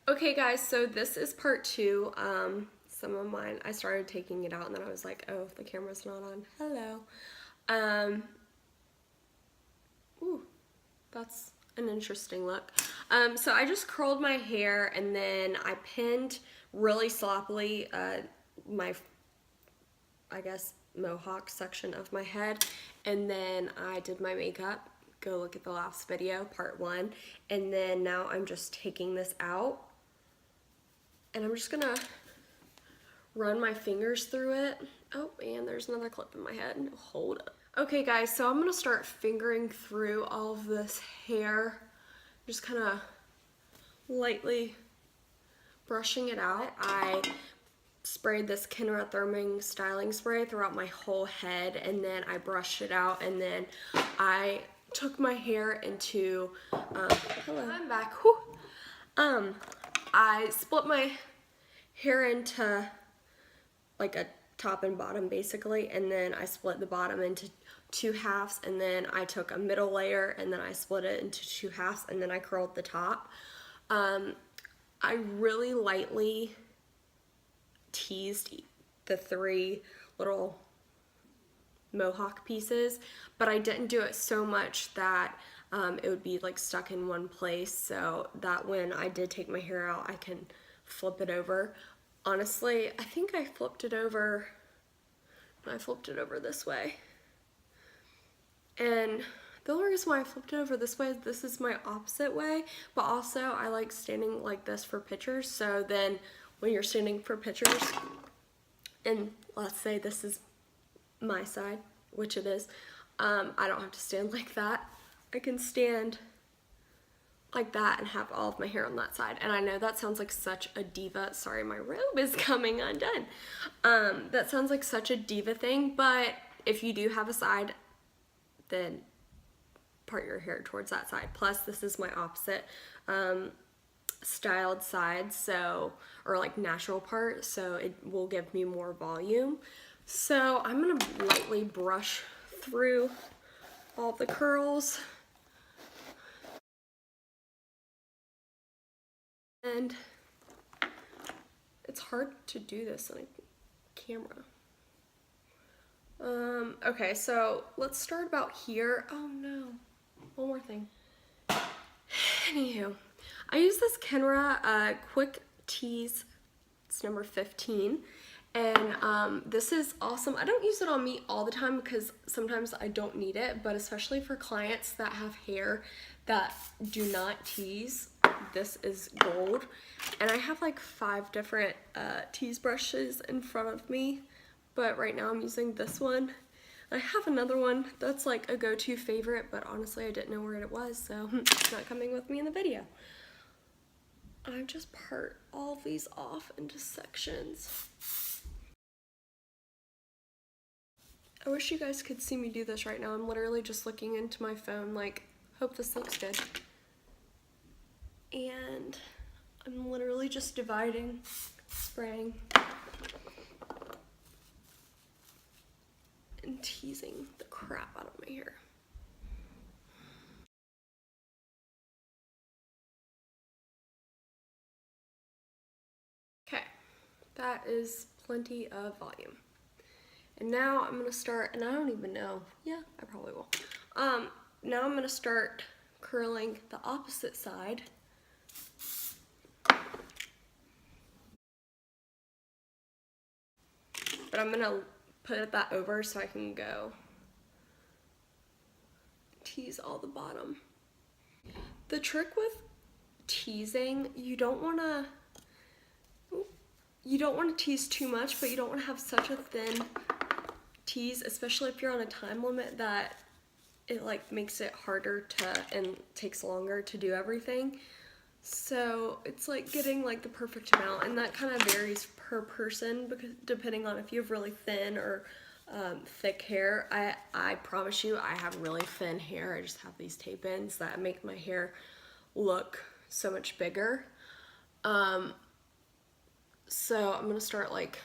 Okay guys, so this is part 2. Some of mine, I started taking it out and then I was like, oh, the camera's not on. Hello. Ooh, that's an interesting look. So I just curled my hair and then I pinned really sloppily my, I guess, mohawk section of my head, and then I did my makeup. Go look at the last video, part 1, and then now I'm just taking this out. And I'm just gonna run my fingers through it. Oh, and there's another clip in my head. Hold up. Okay guys, so I'm gonna start fingering through all of this hair. Just kind of lightly brushing it out. I sprayed this Kenra styling spray throughout my whole head, and then I brushed it out, and then I took my hair into, hello, I'm back. Whew. I split my hair into like a top and bottom basically, and then I split the bottom into 2 halves, and then I took a middle layer and then I split it into 2 halves, and then I curled the top. I really lightly teased the 3 little mohawk pieces, but I didn't do it so much that it would be like stuck in one place, so that when I did take my hair out I can flip it over. Honestly, I think I flipped it over this way, and the only reason why I flipped it over this way is this is my opposite way, but also I like standing like this for pictures, so then when you're standing for pictures, and let's say this is my side, which it is, I don't have to stand like that. I can stand like that and have all of my hair on that side. And I know that sounds like such a diva, sorry, my robe is coming undone. That sounds like such a diva thing, but if you do have a side, then part your hair towards that side. Plus this is my opposite styled side, so, or like natural part, so it will give me more volume. So I'm gonna lightly brush through all the curls. And it's hard to do this on a camera. Okay, so let's start about here. Oh no, one more thing. Anywho, I use this Kenra Quick Tease, it's number 15. And this is awesome. I don't use it on me all the time because sometimes I don't need it, but especially for clients that have hair that do not tease, this is gold. And I have like 5 different tease brushes in front of me, but right now I'm using this one. I have another one that's like a go-to favorite, but honestly I didn't know where it was, so it's not coming with me in the video. I just part all of these off into sections. I wish you guys could see me do this right now. I'm literally just looking into my phone like, hope this looks good. And I'm literally just dividing, spraying, and teasing the crap out of my hair. Okay, that is plenty of volume. And now I'm gonna start, and I don't even know, yeah, I probably will. Now I'm gonna start curling the opposite side. But I'm gonna put that over so I can go tease all the bottom. The trick with teasing, you don't wanna tease too much, but you don't wanna have such a thin tease, especially if you're on a time limit that it like makes it harder to and takes longer to do everything. So it's like getting like the perfect amount, and that kind of varies per person because depending on if you have really thin or thick hair. I promise you I have really thin hair. I just have these tape ends that make my hair look so much bigger. So I'm gonna start like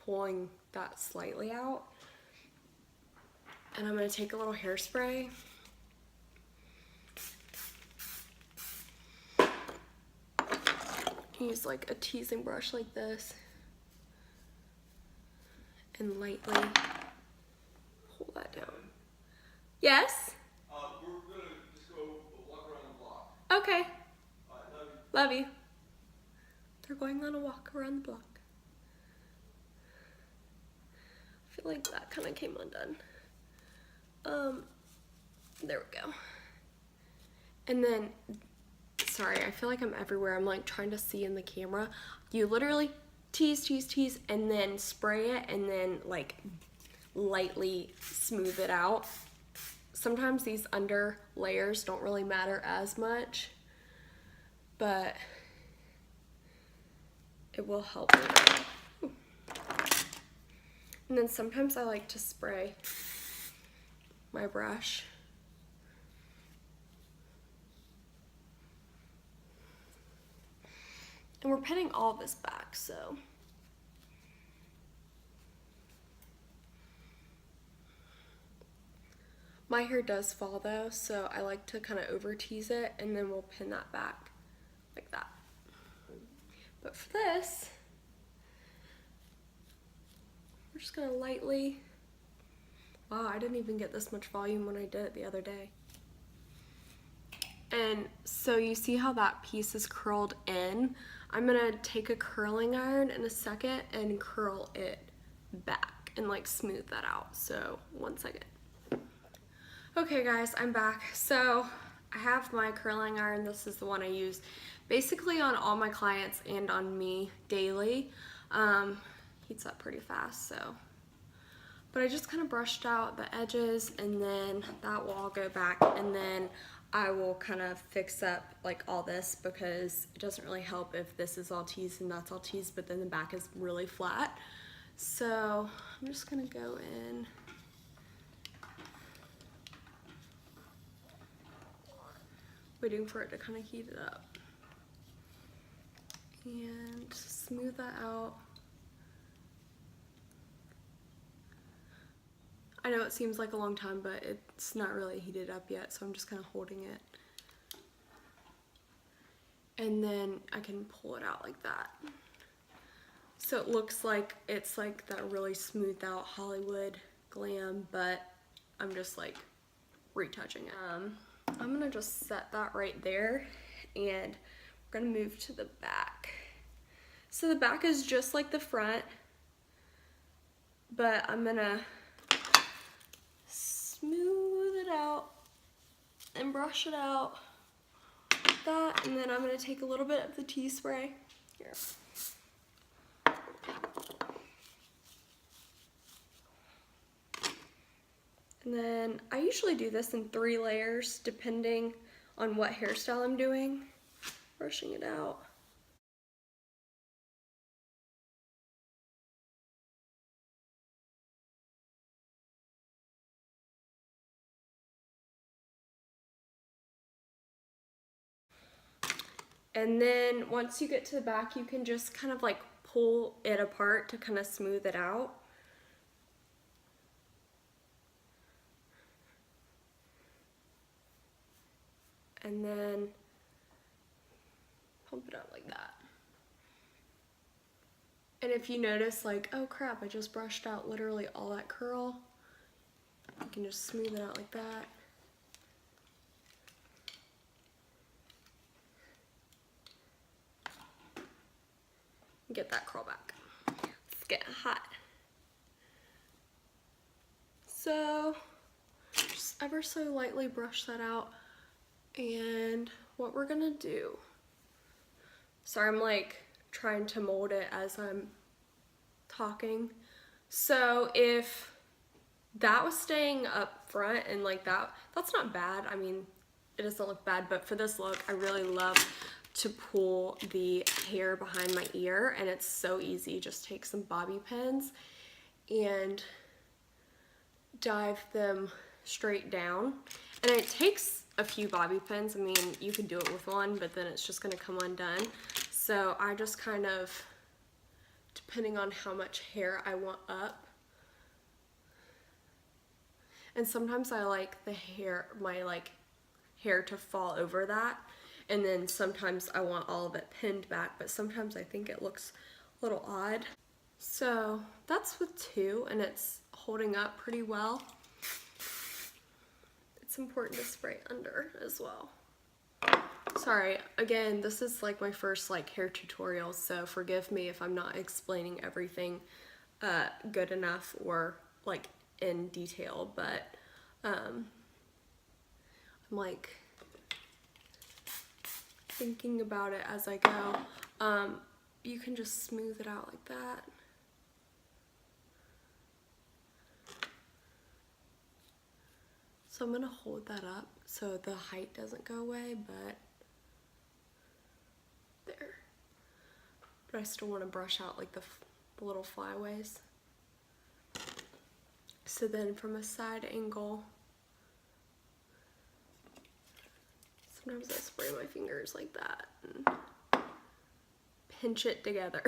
pulling that slightly out. And I'm going to take a little hairspray. use like a teasing brush like this and lightly pull that down. Yes? We're gonna just go walk around the block. Okay. Love you. Love you. They're going on a walk around the block. I feel like that kind of came undone. There we go. And then, sorry, I feel like I'm everywhere. I'm like trying to see in the camera. You literally tease, and then spray it, and then like lightly smooth it out. Sometimes these under layers don't really matter as much, but it will help me. And then sometimes I like to spray my brush. And we're pinning all this back, so. My hair does fall though, so I like to kind of over tease it, and then we'll pin that back like that. But for this, we're just gonna lightly, wow, I didn't even get this much volume when I did it the other day. And so you see how that piece is curled in? I'm gonna take a curling iron in a second and curl it back and like smooth that out. So 1 second. Okay guys, I'm back. So I have my curling iron. This is the one I use basically on all my clients and on me daily. Heats up pretty fast, so. But I just kind of brushed out the edges, and then that will all go back, and then I will kind of fix up like all this, because it doesn't really help if this is all teased and that's all teased, but then the back is really flat. So I'm just gonna go in. Waiting for it to kind of heat it up. And smooth that out. I know it seems like a long time, but it's not really heated up yet, so I'm just kind of holding it. And then I can pull it out like that. So it looks like it's like that really smoothed out Hollywood glam, but I'm just like retouching it. I'm gonna just set that right there, and we're gonna move to the back. So the back is just like the front, but I'm gonna smooth it out and brush it out like that, and then I'm gonna take a little bit of the Tease spray here. And then I usually do this in 3 layers depending on what hairstyle I'm doing. Brushing it out. And then once you get to the back, you can just kind of like pull it apart to kind of smooth it out. And then pump it out like that. And if you notice like, oh crap, I just brushed out literally all that curl, you can just smooth it out like that. Get that curl back. It's getting hot. So just ever so lightly brush that out. And what we're gonna do, sorry, I'm like trying to mold it as I'm talking. So if that was staying up front and like that's not bad. I mean, it doesn't look bad, but for this look, I really love to pull the hair behind my ear, and it's so easy. Just take some bobby pins and dive them straight down. And it takes a few bobby pins. I mean, you could do it with one, but then it's just gonna come undone. So I just kind of, depending on how much hair I want up, and sometimes I like the hair, my like hair to fall over that. And then sometimes I want all of it pinned back, but sometimes I think it looks a little odd. So that's with 2, and it's holding up pretty well. It's important to spray under as well. Sorry, again, this is like my first like hair tutorial, so forgive me if I'm not explaining everything good enough or like in detail, but I'm like thinking about it as I go. You can just smooth it out like that. So I'm gonna hold that up so the height doesn't go away, but there. But I still want to brush out like the little flyaways. So then from a side angle, sometimes I spray my fingers like that and pinch it together.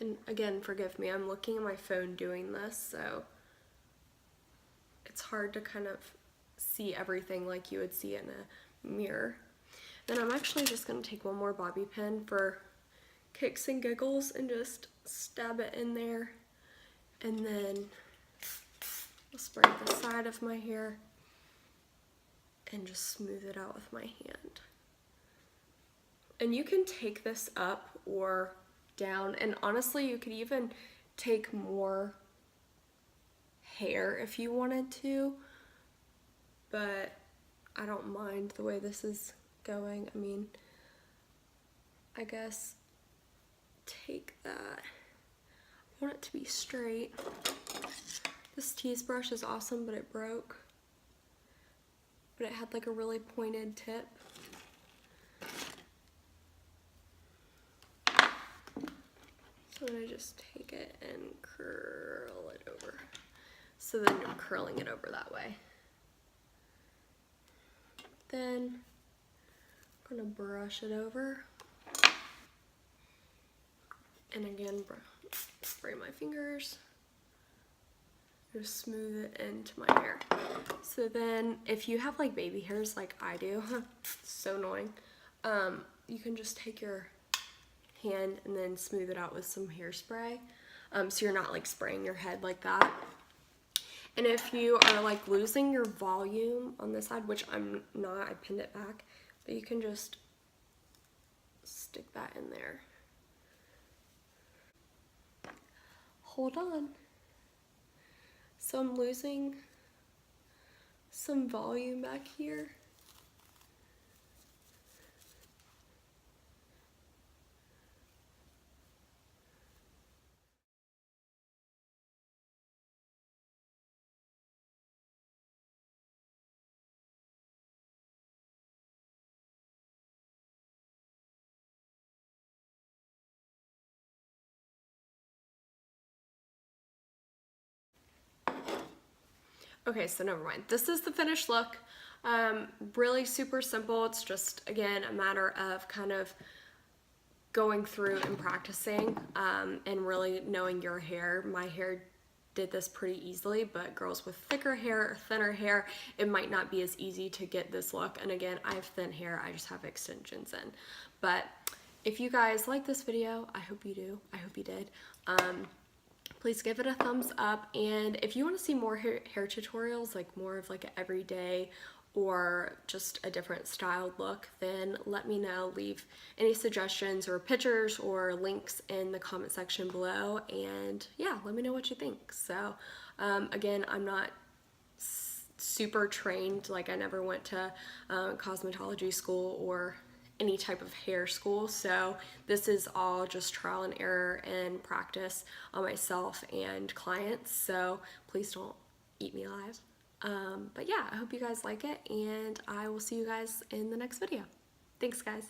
And again, forgive me, I'm looking at my phone doing this, so it's hard to kind of see everything like you would see in a mirror. Then I'm actually just going to take one more bobby pin for kicks and giggles and just stab it in there, and then I'll spray the side of my hair and just smooth it out with my hand. And you can take this up or down, and honestly you could even take more hair if you wanted to, but I don't mind the way this is going. I mean, I guess take that. I want it to be straight. This Tease brush is awesome, but it broke. But it had like a really pointed tip. So I'm gonna just take it and curl it over. So then I'm curling it over that way. Then I'm gonna brush it over. And again, spray my fingers. Just smooth it into my hair. So then if you have like baby hairs like I do, so annoying, you can just take your hand and then smooth it out with some hairspray, so you're not like spraying your head like that. And if you are like losing your volume on this side, which I'm not, I pinned it back, but you can just stick that in there. Hold on. So I'm losing some volume back here. Okay, so never mind. This is the finished look. Really super simple. It's just, again, a matter of kind of going through and practicing, and really knowing your hair. My hair did this pretty easily, but girls with thicker hair or thinner hair, it might not be as easy to get this look. And again, I have thin hair, I just have extensions in. But if you guys like this video, I hope you do. I hope you did. Please give it a thumbs up, and if you want to see more hair tutorials, like more of like an everyday or just a different styled look, then let me know. Leave any suggestions or pictures or links in the comment section below, and yeah, let me know what you think. So again, I'm not super trained, like I never went to cosmetology school or any type of hair school, so this is all just trial and error and practice on myself and clients, so please don't eat me alive. But yeah, I hope you guys like it, and I will see you guys in the next video. Thanks, guys.